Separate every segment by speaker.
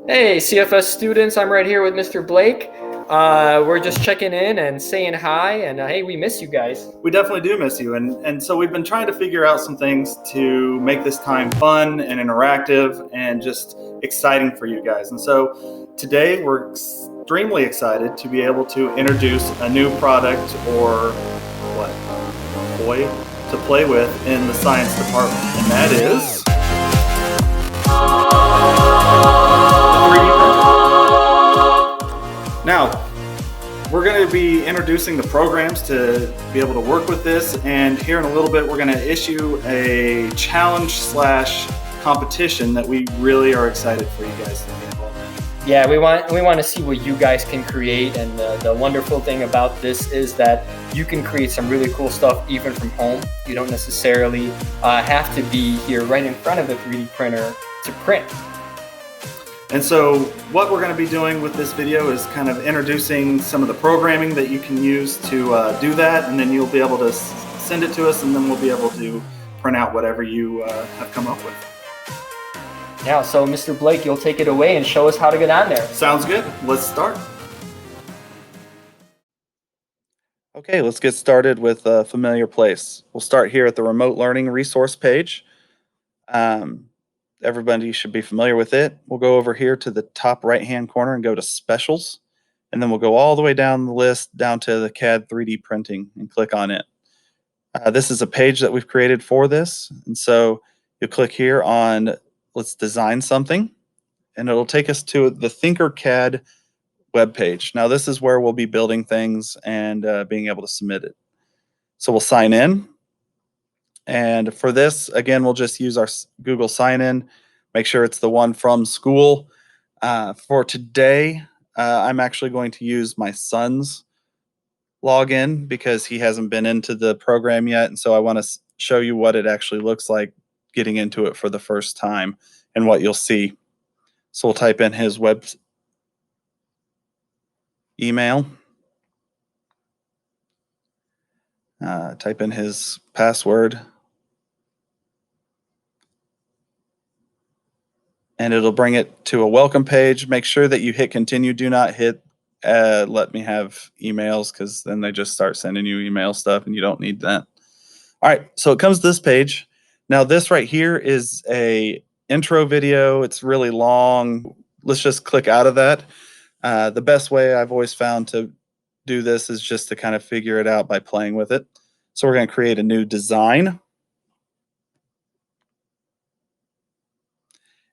Speaker 1: Hey, CFS students, I'm right here with Mr. Blake. We're just checking in and saying hi, and hey, we miss you guys.
Speaker 2: We definitely do miss you. And so we've been trying to figure out some things to make this time fun and interactive and just exciting for you guys. And so today we're extremely excited to be able to introduce a new product or what? Toy to play with in the science department. And that is the 3D printer. Now, we're going to be introducing the programs to be able to work with this, and here in a little bit we're going to issue a challenge slash competition that we really are excited for you guys to be involved in.
Speaker 1: Yeah, we want to see what you guys can create, and the wonderful thing about this is that you can create some really cool stuff even from home. You don't necessarily have to be here right in front of the 3D printer to print.
Speaker 2: And so what we're going to be doing with this video is kind of introducing some of the programming that you can use to do that, and then you'll be able to send it to us, and then we'll be able to print out whatever you have come up with.
Speaker 1: Yeah, so Mr. Blake, you'll take it away and show us how to get on there.
Speaker 2: Sounds good. Let's start.
Speaker 3: Okay, let's get started with a familiar place. We'll start here at the remote learning resource page. Everybody should be familiar with it. We'll go over here to the top right-hand corner and go to Specials, and then we'll go all the way down the list down to the CAD 3D printing and click on it. This is a page that we've created for this, and so you'll click here on Let's Design Something, and it'll take us to the Thinkercad webpage. Now this is where we'll be building things and being able to submit it. So we'll sign in. And for this, again, we'll just use our Google sign-in. Make sure it's the one from school. For today, I'm actually going to use my son's login because he hasn't been into the program yet. And so I want to show you what it actually looks like getting into it for the first time and what you'll see. So we'll type in his web email. Type in his password. And it'll bring it to a welcome page. Make sure that you hit continue. Do not hit let me have emails, because then they just start sending you email stuff and you don't need that. All right, so it comes to this page. Now this right here is a intro video. It's really long. Let's just click out of that. The best way I've always found to do this is just to kind of figure it out by playing with it. So we're going to create a new design.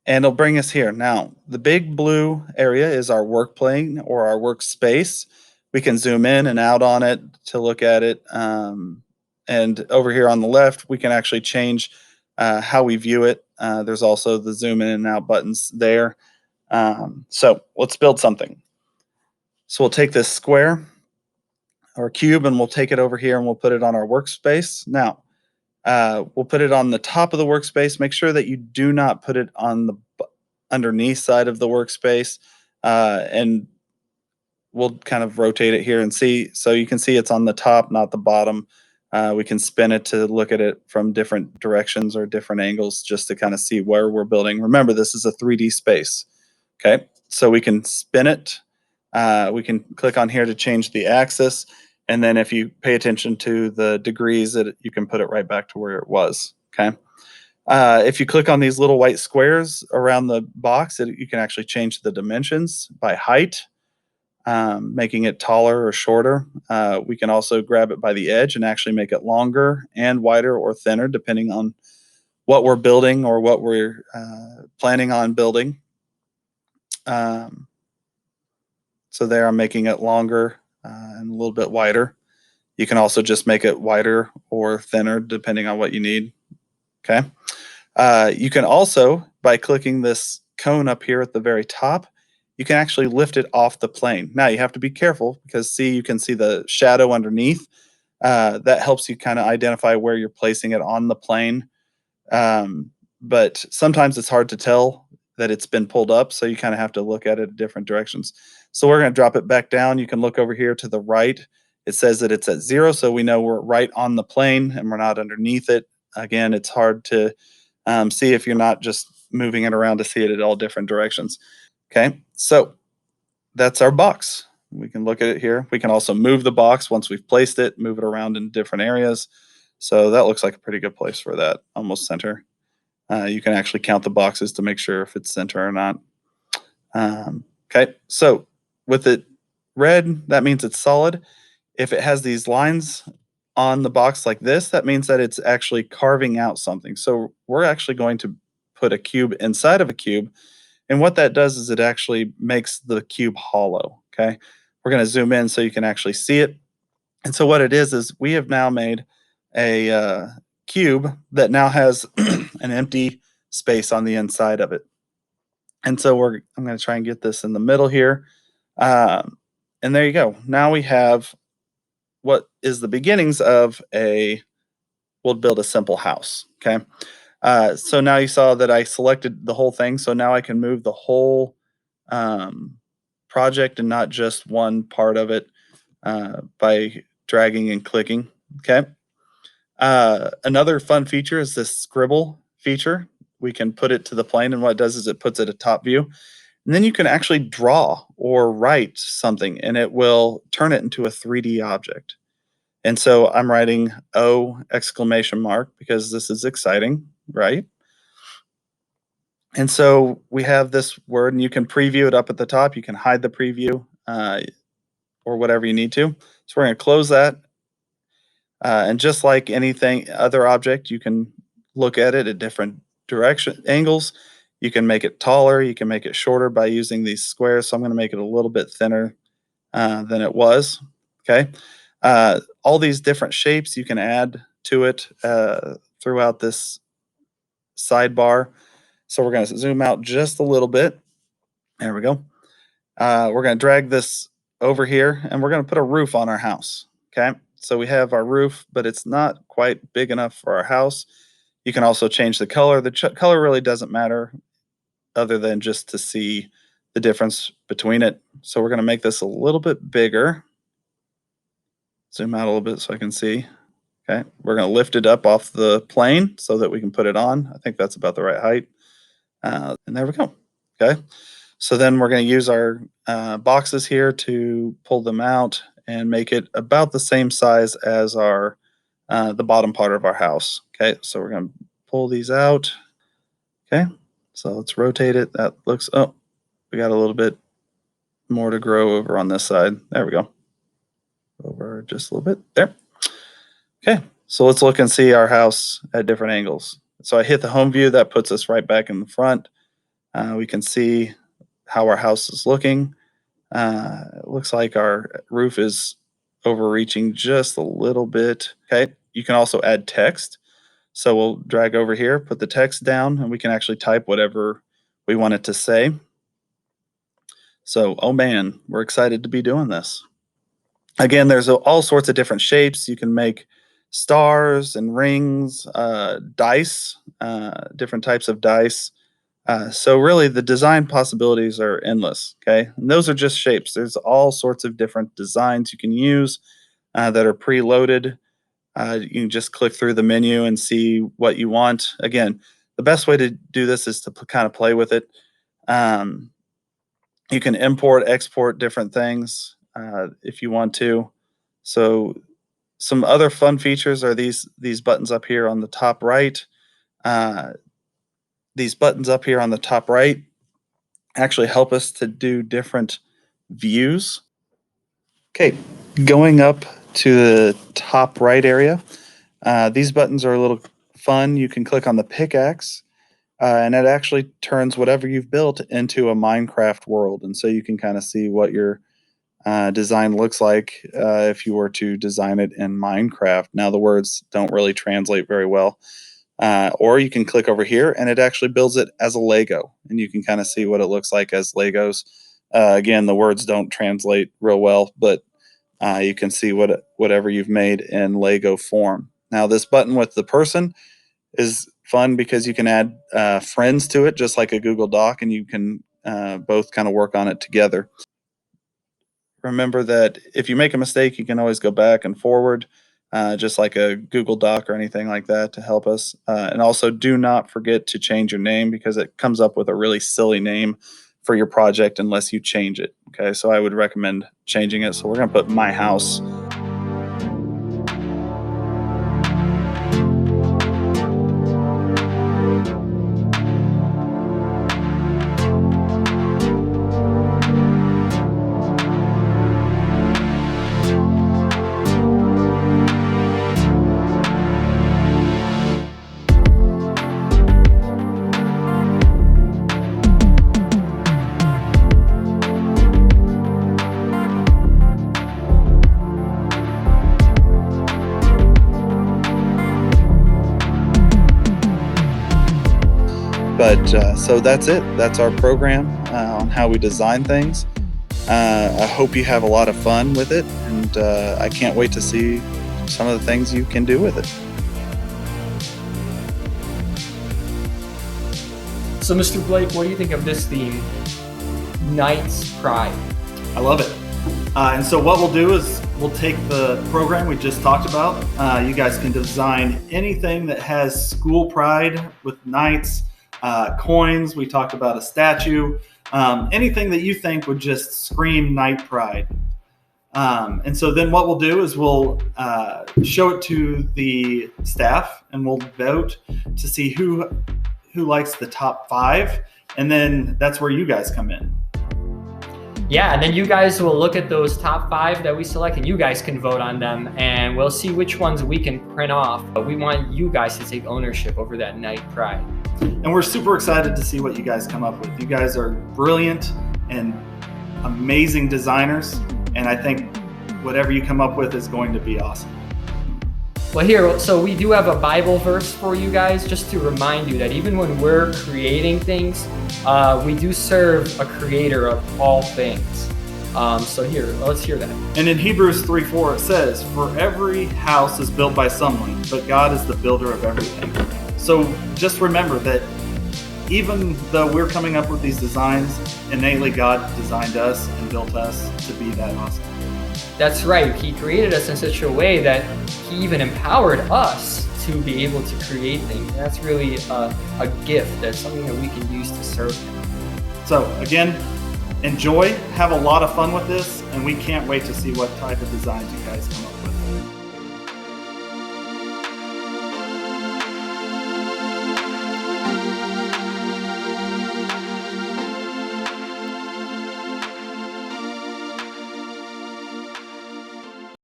Speaker 3: And it'll bring us here. Now, the big blue area is our work plane or our workspace. We can zoom in and out on it to look at it. And over here on the left, we can actually change how we view it. There's also the zoom in and out buttons there. So let's build something. So we'll take this square or cube and we'll take it over here and we'll put it on our workspace. Now, we'll put it on the top of the workspace. Make sure that you do not put it on the underneath side of the workspace. And we'll kind of rotate it here and see. So you can see it's on the top, not the bottom. We can spin it to look at it from different directions or different angles just to kind of see where we're building. Remember, this is a 3D space. Okay, so we can spin it. We can click on here to change the axis. And then if you pay attention to the degrees, you can put it right back to where it was, okay? If you click on these little white squares around the box, you can actually change the dimensions by height, making it taller or shorter. We can also grab it by the edge and actually make it longer and wider or thinner, depending on what we're building or what we're planning on building. So there I'm making it longer and a little bit wider. You can also just make it wider or thinner depending on what you need. Okay. You can also, by clicking this cone up here at the very top, you can actually lift it off the plane. Now you have to be careful because you can see the shadow underneath. That helps you kind of identify where you're placing it on the plane. But sometimes it's hard to tell that it's been pulled up, so you kind of have to look at it in different directions. So we're going to drop it back down. You can look over here to the right. It says that it's at 0, so we know we're right on the plane and we're not underneath it. Again, it's hard to see if you're not just moving it around to see it at all different directions. Okay, so that's our box. We can look at it here. We can also move the box once we've placed it, move it around in different areas. So that looks like a pretty good place for that, almost center. You can actually count the boxes to make sure if it's center or not. Okay, so with it red, that means it's solid. If it has these lines on the box like this, that means that it's actually carving out something. So we're actually going to put a cube inside of a cube. And what that does is it actually makes the cube hollow. Okay, we're going to zoom in so you can actually see it. And so what it is we have now made a cube that now has an empty space on the inside of it. And so I'm going to try and get this in the middle here. And there you go. Now we have what is the beginnings of we'll build a simple house. Okay. So now you saw that I selected the whole thing. So now I can move the whole project and not just one part of it by dragging and clicking. Okay. Another fun feature is this scribble feature. We can put it to the plane, and what it does is it puts it at top view. And then you can actually draw or write something, and it will turn it into a 3D object. And so I'm writing O exclamation mark because this is exciting, right? And so we have this word, and you can preview it up at the top. You can hide the preview or whatever you need to. So we're going to close that. And just like anything other object, you can look at it at different direction angles. You can make it taller. You can make it shorter by using these squares. So I'm going to make it a little bit thinner than it was. Okay. All these different shapes you can add to it throughout this sidebar. So we're going to zoom out just a little bit. There we go. We're going to drag this over here, and we're going to put a roof on our house. Okay. So we have our roof, but it's not quite big enough for our house. You can also change the color. The color really doesn't matter other than just to see the difference between it. So we're going to make this a little bit bigger. Zoom out a little bit so I can see. Okay, we're going to lift it up off the plane so that we can put it on. I think that's about the right height. And there we go. Okay, so then we're going to use our boxes here to pull them out and make it about the same size as our the bottom part of our house. Okay, so we're going to pull these out. Okay, so let's rotate it. That looks, oh, we got a little bit more to grow over on this side. There we go. Over just a little bit there. Okay, so let's look and see our house at different angles. So I hit the home view, that puts us right back in the front. We can see how our house is looking. It looks like our roof is overreaching just a little bit. Okay, you can also add text. So we'll drag over here, put the text down, and we can actually type whatever we want it to say. So, oh man, we're excited to be doing this. Again, there's all sorts of different shapes. You can make stars and rings, dice, different types of dice. So really, the design possibilities are endless. Okay, and those are just shapes. There's all sorts of different designs you can use that are preloaded. You can just click through the menu and see what you want. Again, the best way to do this is to kind of play with it. You can import, export different things if you want to. So some other fun features are these buttons up here on the top right. These buttons up here on the top right actually help us to do different views. Okay, going up to the top right area, these buttons are a little fun. You can click on the pickaxe, and it actually turns whatever you've built into a Minecraft world. And so you can kind of see what your design looks like if you were to design it in Minecraft. Now, the words don't really translate very well. Or you can click over here, and it actually builds it as a Lego. And you can kind of see what it looks like as Legos. Again, the words don't translate real well, but you can see whatever you've made in Lego form. Now, this button with the person is fun because you can add friends to it, just like a Google Doc, and you can both kind of work on it together. Remember that if you make a mistake, you can always go back and forward, just like a Google Doc or anything like that to help us. And also, do not forget to change your name because it comes up with a really silly name for your project unless you change it. Okay, so I would recommend changing it. So we're going to put my house. But so that's it. That's our program on how we design things. I hope you have a lot of fun with it, and I can't wait to see some of the things you can do with it.
Speaker 1: So, Mr. Blake, what do you think of this theme, Knight's Pride?
Speaker 2: I love it. And so what we'll do is we'll take the program we just talked about. You guys can design anything that has school pride with knights, coins. We talked about a statue, anything that you think would just scream knight pride. And so then what we'll do is we'll show it to the staff, and we'll vote to see who likes the top 5, and then that's where you guys come in.
Speaker 1: Yeah, and then you guys will look at those top 5 that we select, and you guys can vote on them, and we'll see which ones we can print off. But we want you guys to take ownership over that Knight Pride.
Speaker 2: And we're super excited to see what you guys come up with. You guys are brilliant and amazing designers, and I think whatever you come up with is going to be awesome.
Speaker 1: Well, here, so we do have a Bible verse for you guys, just to remind you that even when we're creating things, we do serve a creator of all things. So here, let's hear that.
Speaker 2: And in Hebrews 3:4 it says, "For every house is built by someone, but God is the builder of everything." So just remember that even though we're coming up with these designs, innately God designed us and built us to be that awesome.
Speaker 1: That's right. He created us in such a way that he even empowered us to be able to create things. And that's really a gift. That's something that we can use to serve him.
Speaker 2: So again, enjoy, have a lot of fun with this, and we can't wait to see what type of designs you guys come up with.